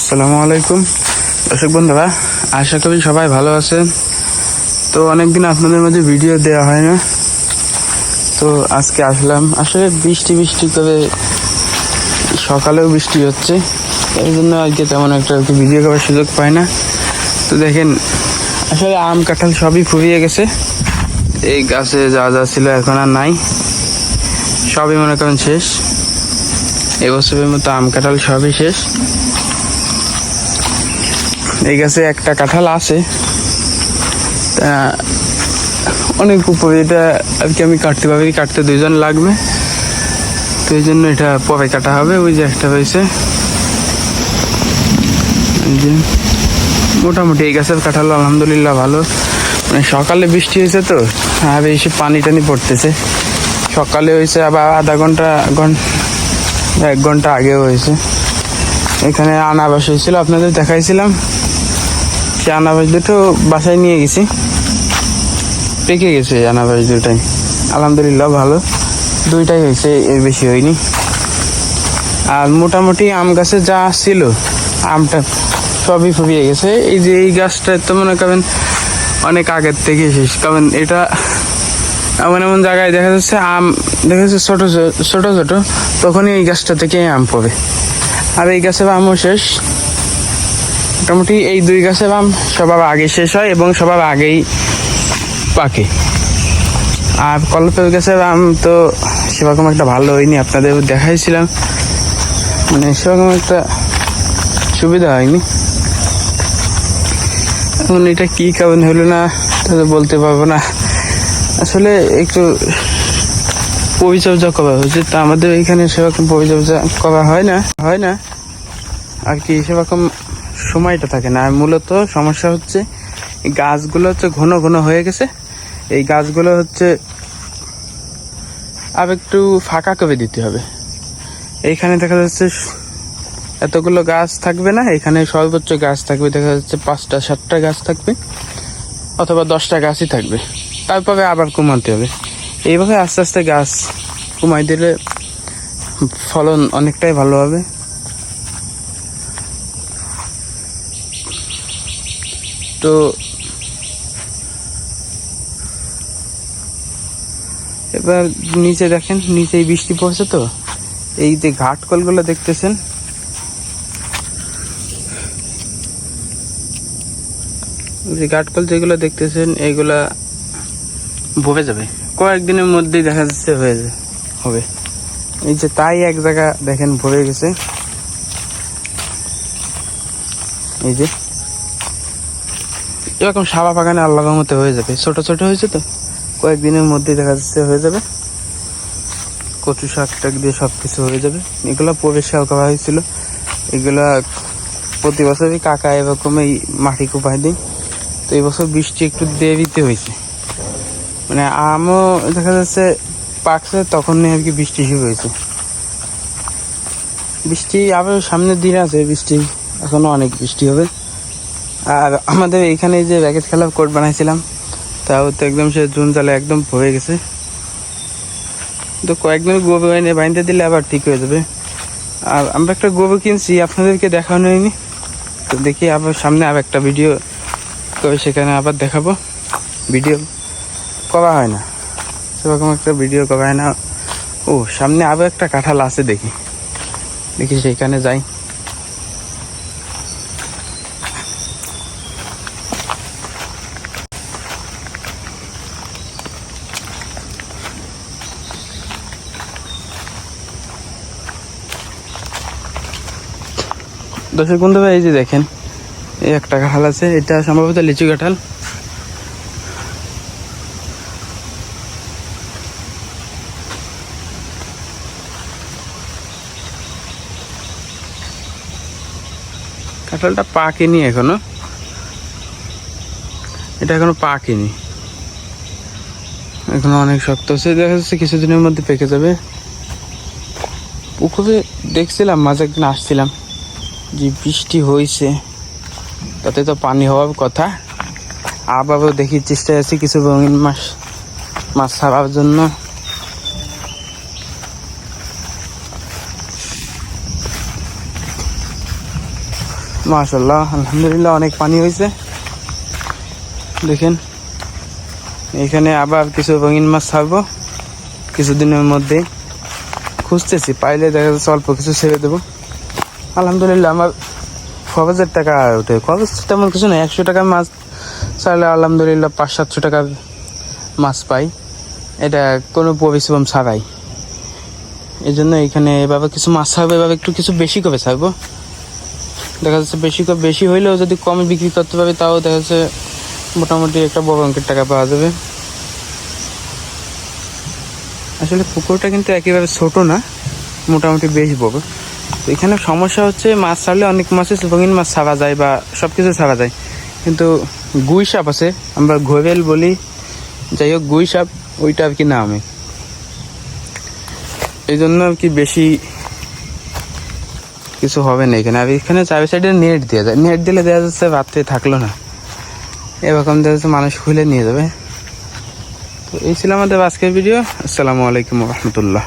আসসালামু আলাইকুম দর্শক বন্ধুরা, আশা করি সবাই ভালো আছেন। তো অনেকদিন আপনাদের মাঝে ভিডিও দেওয়া হয় না, তো আজকে আসলাম। আসলে বৃষ্টি করে সকালেও বৃষ্টি হচ্ছে, এই জন্য আজকে তেমন একটা ভিডিও করার সুযোগ পাই না। তো দেখেন, আসলে আম কাঁঠাল সবই ফুরিয়ে গেছে। এই গাছে যা যা ছিল এখন আর নাই, সবই মনে করেন শেষ। এবছরের মতো আম কাঁঠাল সবই শেষ। এই গাছে একটা কাঁঠাল আছে, তা অনেক উপরে, এটা আর কি আমি কাটতে পারি, কাটতে 2 জন লাগবে, তো এই জন্য এটা পরে কাটা হবে। ওই যে একটা হয়েছে, মোটামুটি এই গাছের কাঁঠাল আলহামদুলিল্লাহ ভালো। মানে সকালে বৃষ্টি হয়েছে তো, আর এসে পানি টানি পড়তেছে। সকালে হয়েছে, আবার আধা ঘন্টা 1 ঘন্টা আগেও হয়েছে। এখানে আনারস হয়েছিল, আপনাদের দেখাইছিলাম। সে আনারস দুটো বাসায় নিয়ে গেছি, পেকে গেছে আনারস দুটাই, আলহামদুলিল্লাহ ভালো। 2টাই হয়েছে, এর বেশি হয়নি। আর মোটামুটি আম গাছে যা ছিল, আমটা সবই ফুরিয়ে গেছে। এই যে এই গাছটা তো মনে করেন অনেক আগের থেকে শেষ, কারণ এটা এমন এমন জায়গায় দেখা যাচ্ছে আম দেখা যাচ্ছে ছোট ছোট, তখনই এই গাছটা থেকে আম পড়ে। আর এই গাছের আমও শেষ। মোটামুটি এই 2 গাছের আম সবার আগে শেষ হয় এবং সবার আগেই পাকে। আর কলপের গাছের আম তো সেরকম একটা ভালো হয়নি, আপনাদের দেখাইছিলাম, মানে সেরকম একটা সুবিধা হয়নি। এখন এটা কি কারণ হলো না তাহলে বলতে পারবো না। আসলে একটু পরিচর্যা করা হয়েছে, তা আমাদের এখানে সেরকম পরিচর্যা করা হয় না আর কি, সেরকম সময়টা থাকে না। মূলত সমস্যা হচ্ছে গাছগুলো হচ্ছে ঘন ঘন হয়ে গেছে। এই গাছগুলো হচ্ছে আর একটু ফাঁকা করে দিতে হবে। এইখানে দেখা যাচ্ছে এতগুলো গাছ থাকবে না, এখানে সর্বোচ্চ গাছ থাকবে দেখা যাচ্ছে 5টা 7টা গাছ থাকবে, অথবা 10টা গাছই থাকবে। তারপরে আবার কমাতে হবে। এইভাবে আস্তে আস্তে গাছ কমাই দিলে ফলন অনেকটাই ভালো হবে। তো এবার নিচে দেখেন, নিচেই বৃষ্টি পড়ছে, তো এই যে ঘাট কলগুলো দেখতেছেন, যে ঘাটকল যেগুলো দেখতেছেন এইগুলা ভরে যাবে কয়েকদিনের মধ্যেই, দেখা যাচ্ছে হবে। এই যে তাই এক জায়গা দেখেন ভরে গেছে, এই যে এরকম সাবা বাগানে আল্লাহর মতো হয়ে যাবে। ছোট ছোট হয়েছে তো, কয়েকদিনের মধ্যেই দেখা যাচ্ছে হয়ে যাবে। কচু শাক টাক দিয়ে সবকিছু হয়ে যাবে। এগুলা পরিষ্কার করা হয়েছিল, এগুলা প্রতি বছরই কাকা এরকম এই মাটি কোপায় দিই। তো এই বছর বৃষ্টি একটু দেরিতে হয়েছে, মানে আমও দেখা যাচ্ছে পাকছে তখনই আর কি বৃষ্টি শুরু হয়েছে। বৃষ্টি আবার সামনের দিন আছে, বৃষ্টি এখনো অনেক বৃষ্টি হবে। আর আমাদের এইখানে যে র্যাকেট খেলার কোর্ট বানাইছিলাম, তাও তো একদম সে জুন জালে একদম ভরে গেছে। তো কয়েকদিন গোবর এনে বাইন্ধে দিলে আবার ঠিক হয়ে যাবে। আর আমরা একটা গোবর কিনছি, আপনাদেরকে দেখানো হয়নি, তো দেখি আবার সামনে আবার একটা ভিডিও করে সেখানে আবার দেখাবো। ভিডিও করা হয় না, সেরকম একটা ভিডিও করা হয় না। ও সামনে আবার একটা কাঁঠাল আছে, দেখি সেইখানে যাই। দর্শক বন্ধুরা, এই যে দেখেন, এই একটা কাঁঠাল আছে, এটা সম্ভবত লিচু কাঁঠাল। কাঁঠালটা পাকেনি এখনো, এটা এখনো পাকেনি, এখনো অনেক শক্ত আছে। দেখা যাচ্ছে কিছুদিনের মধ্যে পেকে যাবে। পুকুরে দেখছিলাম, মাঝে একদিন আসছিলাম, যে বৃষ্টি হয়েছে তাতে তো পানি হওয়ার কথা। আবারও দেখি চেষ্টায় আছি কিছু রঙিন মাছ ছাড়ার জন্য। মাশাআল্লাহ আলহামদুলিল্লাহ অনেক পানি হয়েছে। দেখেন এখানে আবার কিছু রঙিন মাছ ছাড়বো কিছুদিনের মধ্যে, খুঁজতেছি, পাইলে দেখা যাচ্ছে অল্প কিছু ছেড়ে দেবো। আলহামদুলিল্লাহ আমার খরচের টাকা ওঠে, খরচ তেমন কিছু নেই, 100 টাকার মাছ ছাড়লে আলহামদুলিল্লাহ 500-700 টাকার মাছ পাই, এটা কোনো পরিশ্রম ছাড়াই। এই জন্য এখানে এভাবে কিছু মাছ ছাড়বো, এভাবে একটু কিছু বেশি করে ছাড়বো। দেখা যাচ্ছে বেশি হইলেও যদি কমে বিক্রি করতে পারি তাও দেখা যাচ্ছে মোটামুটি একটা বড় অঙ্কের টাকা পাওয়া যাবে। আসলে পুকুরটা কিন্তু একেবারে ছোট না, মোটামুটি বেশ বড়। তো এখানে সমস্যা হচ্ছে মাছ ছাড়লে অনেক মাছে রঙিন মাছ ছাড়া যায় বা সব কিছু ছাড়া যায়, কিন্তু গুই সাপ আছে, আমরা ঘোরেল বলি, যাই হোক গুই সাপ ওইটা আর কি নামে, এই জন্য আর কি বেশি কিছু হবে না এখানে। আর এখানে চারি সাইডে নেট দেওয়া যায়, নেট দিলে দেওয়া যাচ্ছে রাত্রে থাকলো না, এরকম দেখা যাচ্ছে মানুষ খুলে নিয়ে যাবে। তো এই ছিল আমাদের আজকের ভিডিও। আসসালামু আলাইকুম রহমতুল্লাহ।